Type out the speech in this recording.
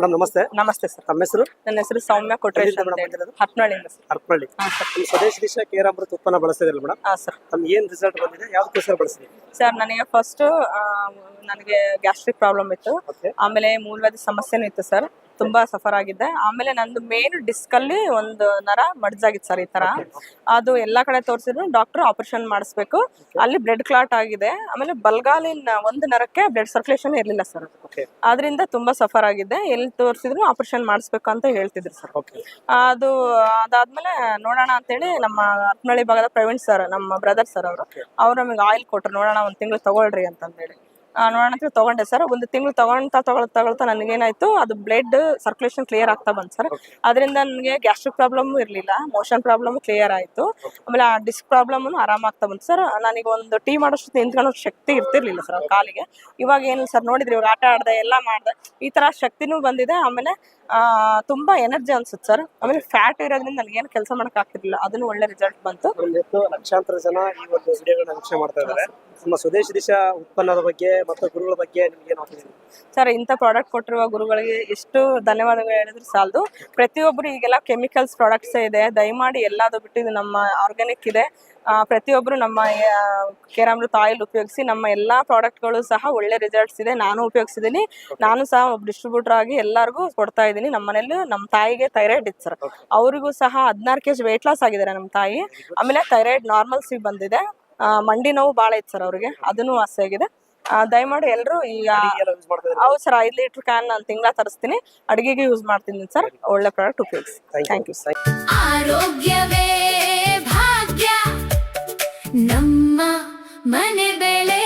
Madam ನಮಸ್ತೆ. ನಮಸ್ತೆ sir. ತಮ್ಮ ಹೆಸರು? ನನ್ನ ಹೆಸರು ಸೌಮ್ಯ ಕೊಟ್ರೇಶ್ ಅಂತ ಹೇಳಿ ಹತ್ನಾಳಿಂದ ಸರ್. ಹರಪನಹಳ್ಳಿ. ಈ ಸ್ವದೇಶಿ ದಿಶ ಕೇರ್ ಅಮೃತ ಉತ್ಪನ್ನ ಬಳಸ್ತಿದ್ರಲ್ಲ ಮೇಡಮ್? ಹಾ ಸರ್. ನಮ್ಗೆ ಏನ್ ರಿಸಲ್ಟ್ ಬಂದಿದೆ, ಯಾವ್ದಕ್ಕೋಸ್ಕರ ಬಳಸಿದ್ರಿ ಸರ್? ನನಗೆ ಫಸ್ಟ್ ನನಗೆ ಗ್ಯಾಸ್ಟ್ರಿಕ್ ಪ್ರಾಬ್ಲಮ್ ಇತ್ತು. ಆಮೇಲೆ ಮೂಲವ್ಯಾಧಿ ಸಮಸ್ಯೆನೂ ಇತ್ತು ಸರ್. ತುಂಬಾ ಸಫರ್ ಆಗಿದ್ದೆ. ಆಮೇಲೆ ನಂದು ಮೇನ್ ಡಿಸ್ಕ್ ಅಲ್ಲಿ ಒಂದು ನರ ಮಡ್ಜಾಗಿತ್ತು ಸರ್. ಈ ತರ ಅದು ಎಲ್ಲಾ ಕಡೆ ತೋರಿಸಿದ್ರು ಡಾಕ್ಟರ್ ಆಪರೇಷನ್ ಮಾಡಿಸ್ಬೇಕು, ಅಲ್ಲಿ ಬ್ಲಡ್ ಕ್ಲಾಟ್ ಆಗಿದೆ. ಆಮೇಲೆ ಬಲ್ಗಾಲಿನ ಒಂದು ನರಕ್ಕೆ ಬ್ಲಡ್ ಸರ್ಕ್ಯುಲೇಷನ್ ಇರ್ಲಿಲ್ಲ ಸರ್. ಆದ್ರಿಂದ ತುಂಬಾ ಸಫರ್ ಆಗಿದ್ದೆ. ಎಲ್ಲಿ ತೋರಿಸಿದ್ರು ಆಪರೇಷನ್ ಮಾಡಿಸ್ಬೇಕು ಅಂತ ಹೇಳ್ತಿದ್ರು ಸರ್. ಅದಾದ್ಮೇಲೆ ನೋಡೋಣ ಅಂತೇಳಿ ನಮ್ಮ ಹತ್ನಳ್ಳಿ ಭಾಗದ ಪ್ರವೀಣ್ ಸರ್, ನಮ್ಮ ಬ್ರದರ್ ಸರ್, ಅವ್ರು ನಮಗೆ ಆಯಿಲ್ ಕೊಟ್ರು. ನೋಡೋಣ ಒಂದ್ ತಿಂಗಳು ತಗೊಳ್ರಿ ಅಂತಂದೇಳಿ ನೋಡೋಣ ಅಂತ ತಗೊಂಡೆ ಸರ್. ಒಂದು ತಿಂಗಳು ತಗೊಳ್ತಾ ನನಗೇನಾಯ್ತು, ಅದು ಬ್ಲಡ್ ಸರ್ಕ್ಯುಲೇಷನ್ ಕ್ಲಿಯರ್ ಆಗ್ತಾ ಬಂತು ಸರ್. ಅದರಿಂದ ನನಗೆ ಗ್ಯಾಸ್ಟ್ರಿಕ್ ಪ್ರಾಬ್ಲಮ್ ಇರ್ಲಿಲ್ಲ, ಮೋಷನ್ ಪ್ರಾಬ್ಲಮ್ ಕ್ಲಿಯರ್ ಆಯ್ತು. ಆಮೇಲೆ ಆ ಡಿಸ್ಕ್ ಪ್ರಾಬ್ಲಮ್ ಆರಾಮಾಗ್ತಾ ಬಂತು ಸರ್. ನನಗೆ ಒಂದು ಟೀ ಮಾಡೋಷ್ಟು ನಿಂತ್ಕೊಳ್ಳೋ ಶಕ್ತಿ ಇರ್ತಿರ್ಲಿಲ್ಲ ಸರ್ ಕಾಲಿಗೆ. ಇವಾಗ ಏನು ಸರ್ ನೋಡಿದ್ರಿ, ಇವಾಗ ಆಟ ಆಡ್ದೆ, ಎಲ್ಲ ಮಾಡ್ದೆ, ಈ ತರ ಶಕ್ತಿನೂ ಬಂದಿದೆ. ಆಮೇಲೆ ತುಂಬಾ ಎನರ್ಜಿ ಅನ್ಸುತ್ತೆ ಸರ್. ಆಮೇಲೆ ಫ್ಯಾಟ್ ಇರೋದ್ರಿಂದ ನನಗೇನು ಕೆಲಸ ಮಾಡಕ್ ಆಗ್ತಿರ್ಲಿಲ್ಲ, ಅದನ್ನು ಒಳ್ಳೆ ರಿಸಲ್ಟ್ ಬಂತು. ಲಕ್ಷಾಂತರ ಜನ ಈ ಒಂದು ವಿಡಿಯೋಗಳನ್ನ ವೀಕ್ಷಣೆ ಮಾಡ್ತಾ ಇದ್ದಾರೆ. ನಮ್ಮ ಸ್ವದೇಶಿ ದಿಶ ಉತ್ಪನ್ನದ ಬಗ್ಗೆ ಮತ್ತು ಗುರುಗಳ ಬಗ್ಗೆ ನಿಮ್ಗೆ ಏನು ಆಗ್ತಿದೆ ಸರ್? ಇಂಥ ಪ್ರಾಡಕ್ಟ್ ಕೊಟ್ಟಿರುವ ಗುರುಗಳಿಗೆ ಎಷ್ಟು ಧನ್ಯವಾದಗಳು ಹೇಳಿದ್ರು ಸಾಲದು. ಪ್ರತಿಯೊಬ್ಬರು ಈಗೆಲ್ಲ ಕೆಮಿಕಲ್ಸ್ ಪ್ರಾಡಕ್ಟ್ಸ್ ಇದೆ, ದಯಮಾಡಿ ಎಲ್ಲಾದು ಬಿಟ್ಟು ಇದು ನಮ್ಮ ಆರ್ಗ್ಯಾನಿಕ್ ಇದೆ. ಪ್ರತಿಯೊಬ್ಬರು ನಮ್ಮ ಕೇರ್ ಅಮೃತ ಆಯಿಲ್ ಉಪಯೋಗಿಸಿ. ನಮ್ಮ ಎಲ್ಲಾ ಪ್ರಾಡಕ್ಟ್ಗಳು ಸಹ ಒಳ್ಳೆ ರಿಸಲ್ಟ್ಸ್ ಇದೆ. ನಾನು ಉಪಯೋಗಿಸಿದ್ದೀನಿ. ನಾನು ಸಹ ಒಬ್ಬ ಡಿಸ್ಟ್ರಿಬ್ಯೂಟರ್ ಆಗಿ ಎಲ್ಲರಿಗೂ ಕೊಡ್ತಾ ಇದ್ದೀನಿ. ನಮ್ಮ ಮನೇಲಿ ನಮ್ಮ ತಾಯಿಗೆ ಥೈರಾಯ್ಡ್ ಇತ್ತು ಸರ್, ಅವರಿಗೂ ಸಹ 16 kg ವೆಯ್ಟ್ ಲಾಸ್ ಆಗಿದ್ದಾರೆ ನಮ್ಮ ತಾಯಿ. ಆಮೇಲೆ ಥೈರಾಯ್ಡ್ ನಾರ್ಮಲ್ಸಿ ಬಂದಿದೆ. ಮಂಡಿ ನೋವು ಭಾಳ ಇತ್ತು ಸರ್ ಅವ್ರಿಗೆ, ಅದನ್ನು ವಾಸಿ ಆಗಿದೆ. ದಯಮಾಡಿ ಎಲ್ಲರೂ ಈಗ ಹೌದು ಸರ್, 5 ಲೀಟರ್ ಕ್ಯಾನ್ ನಾನು ತಿಂಗಳ ತರಿಸ್ತೀನಿ, ಅಡಿಗೆಗೆ ಯೂಸ್ ಮಾಡ್ತೀನಿ ಸರ್. ಒಳ್ಳೆ ಪ್ರಾಡಕ್ಟ್ ಉಪಯೋಗಿಸಿ. Thank you sir. ಆರೋಗ್ಯವೇ ಭಾಗ್ಯ, ನಮ್ಮ ಮನೆ ಬೆಳೆ